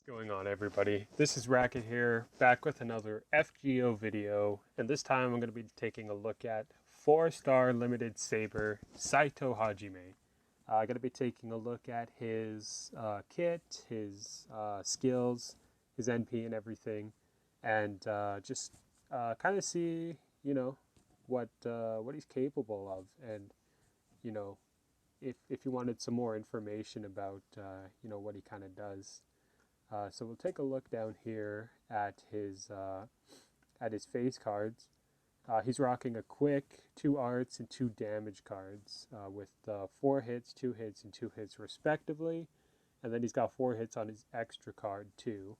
Going on, everybody? This is Racket here, back with another FGO video, and this time I'm going to be taking a look at 4-star limited saber Saito Hajime. I'm going to be taking a look at his kit, his skills, his NP and everything, and just kind of see, what he's capable of, and you know, if you wanted some more information about, what he kind of does. So we'll take a look down here at his face cards. He's rocking a quick, 2 arts, and 2 damage cards with 4 hits, 2 hits, and 2 hits respectively. And then he's got 4 hits on his extra card too.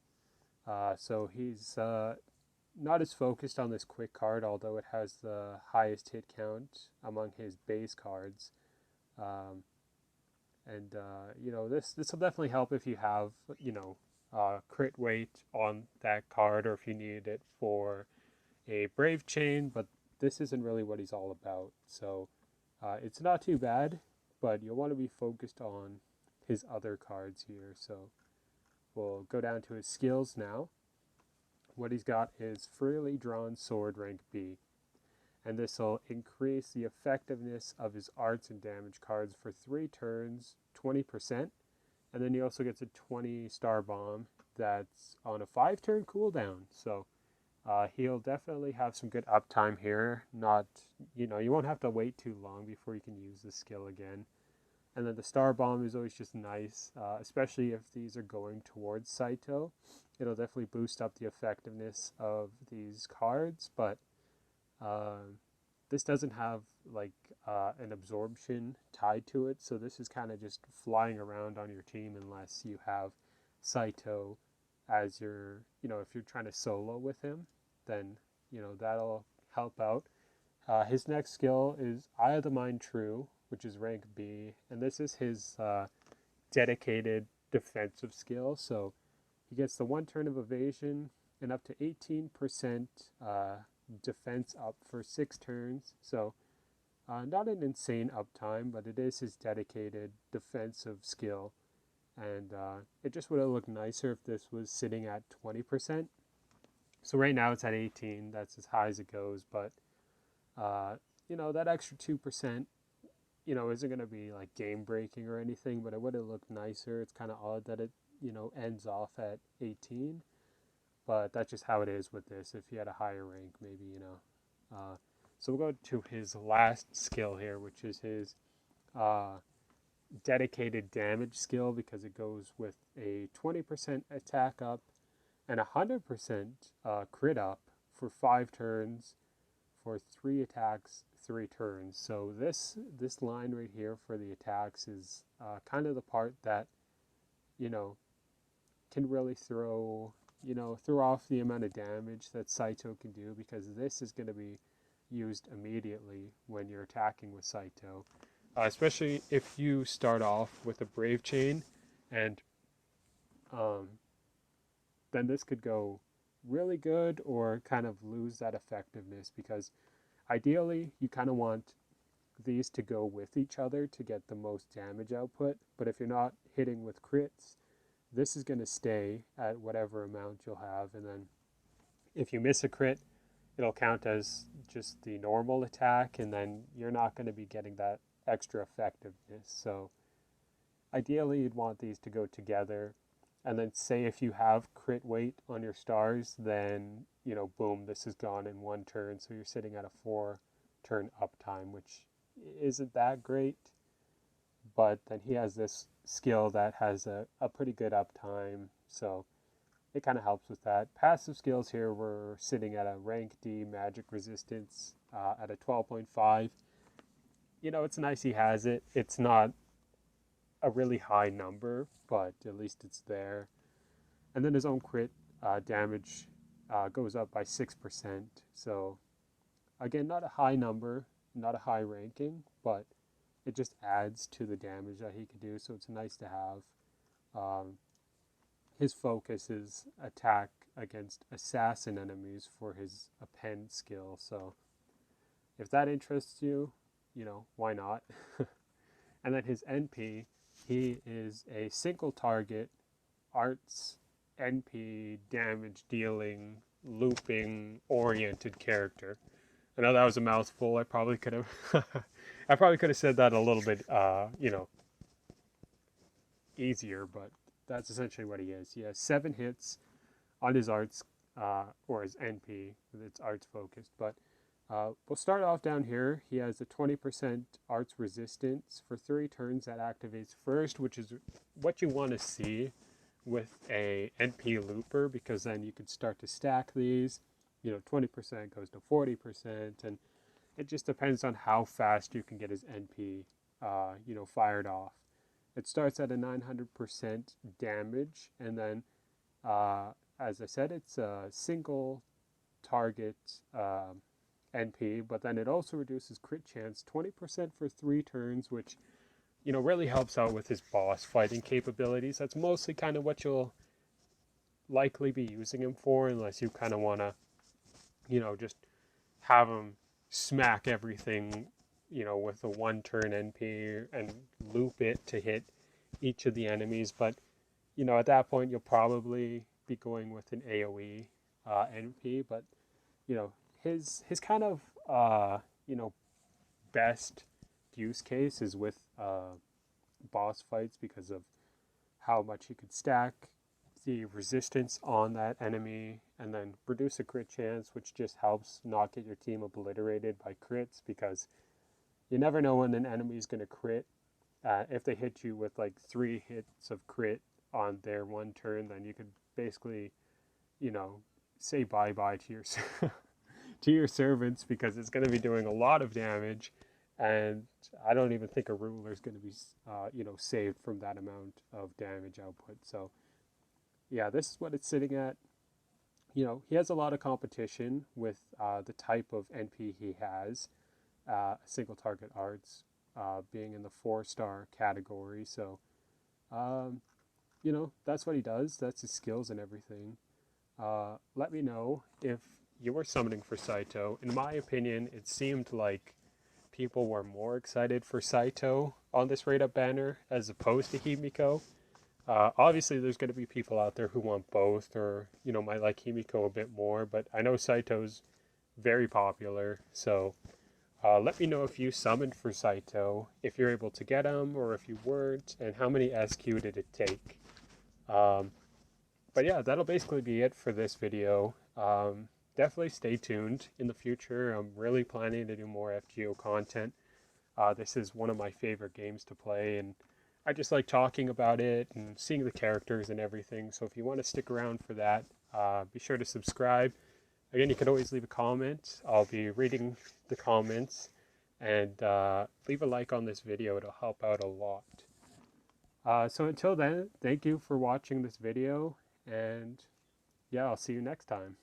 So he's not as focused on this quick card, although it has the highest hit count among his base cards. Um, and this will definitely help if you have crit weight on that card, or if you need it for a brave chain. But this isn't really what he's all about. So it's not too bad, but you'll want to be focused on his other cards here. So we'll go down to his skills now. What he's got is freely drawn sword rank B, and this will increase the effectiveness of his arts and damage cards for 3 turns, 20%. And then he also gets a 20-star bomb that's on a 5-turn cooldown. So he'll definitely have some good uptime here. Not, you won't have to wait too long before you can use the skill again. And then the star bomb is always just nice, especially if these are going towards Saito. It'll definitely boost up the effectiveness of these cards, but this doesn't have like an absorption tied to it, so this is kind of just flying around on your team unless you have Saito as your, if you're trying to solo with him, then that'll help out. His next skill is Eye of the Mind True, which is rank B, and this is his dedicated defensive skill. So he gets the 1 turn of evasion and up to 18% defense up for 6 turns. So not an insane uptime, but it is his dedicated defensive skill. And it just would have looked nicer if this was sitting at 20%. So right now it's at 18. That's as high as it goes. But, that extra 2%, isn't going to be like game breaking or anything, but it would have looked nicer. It's kind of odd that it, ends off at 18. But that's just how it is with this. If he had a higher rank, maybe, So we'll go to his last skill here, which is his dedicated damage skill, because it goes with a 20% attack up and 100% crit up for 5 turns for 3 attacks, 3 turns. So this line right here for the attacks is kind of the part that, can really throw off the amount of damage that Saito can do, because this is going to be used immediately when you're attacking with Saito. Especially if you start off with a Brave Chain, and then this could go really good or kind of lose that effectiveness, because ideally you kind of want these to go with each other to get the most damage output. But if you're not hitting with crits, this is going to stay at whatever amount you'll have, and then if you miss a crit, it'll count as just the normal attack, and then you're not going to be getting that extra effectiveness. So ideally you'd want these to go together, and then say if you have crit weight on your stars, then boom, this is gone in 1 turn, so you're sitting at a 4-turn uptime, which isn't that great. But then he has this skill that has a pretty good uptime, so it kind of helps with that. Passive skills here, we're sitting at a rank D magic resistance at a 12.5. It's nice he has it. It's not a really high number, but at least it's there. And then his own crit damage goes up by 6%. So again, not a high number, not a high ranking, but it just adds to the damage that he can do, so it's nice to have. His focus is attack against assassin enemies for his append skill, so if that interests you, why not? And then his NP, he is a single target arts NP damage dealing, looping oriented character. I know that was a mouthful. I probably could have I probably could have said that a little bit easier, but that's essentially what he is. He has 7 hits on his arts, or his NP, it's arts focused. But we'll start off down here. He has a 20% arts resistance for 3 turns that activates first, which is what you want to see with a NP looper, because then you can start to stack these. 20% goes to 40%, and it just depends on how fast you can get his NP, fired off. It starts at a 900% damage, and then, as I said, it's a single target NP, but then it also reduces crit chance 20% for 3 turns, which, really helps out with his boss fighting capabilities. That's mostly kind of what you'll likely be using him for, unless you kind of want to, just have him smack everything, with a 1-turn NP and loop it to hit each of the enemies. But, at that point, you'll probably be going with an AoE NP. But, his kind of, best use case is with boss fights, because of how much you could stack the resistance on that enemy, and then reduce a crit chance, which just helps not get your team obliterated by crits, because you never know when an enemy is going to crit. If they hit you with like 3 hits of crit on their 1 turn, then you could basically, say bye-bye to your to your servants, because it's going to be doing a lot of damage, and I don't even think a ruler is going to be, saved from that amount of damage output. So, yeah, this is what it's sitting at. He has a lot of competition with the type of NP he has, single target arts, being in the 4-star category. So, that's what he does. That's his skills and everything. Let me know if you were summoning for Saito. In my opinion, it seemed like people were more excited for Saito on this rate up banner as opposed to Himiko. Obviously, there's going to be people out there who want both, or, might like Himiko a bit more, but I know Saito's very popular. So let me know if you summoned for Saito, if you're able to get him, or if you weren't, and how many SQ did it take. But yeah, that'll basically be it for this video. Definitely stay tuned in the future. I'm really planning to do more FGO content. This is one of my favorite games to play, and I just like talking about it and seeing the characters and everything. So if you want to stick around for that, be sure to subscribe. Again, you can always leave a comment. I'll be reading the comments, and leave a like on this video. It'll help out a lot. So until then, thank you for watching this video, and yeah, I'll see you next time.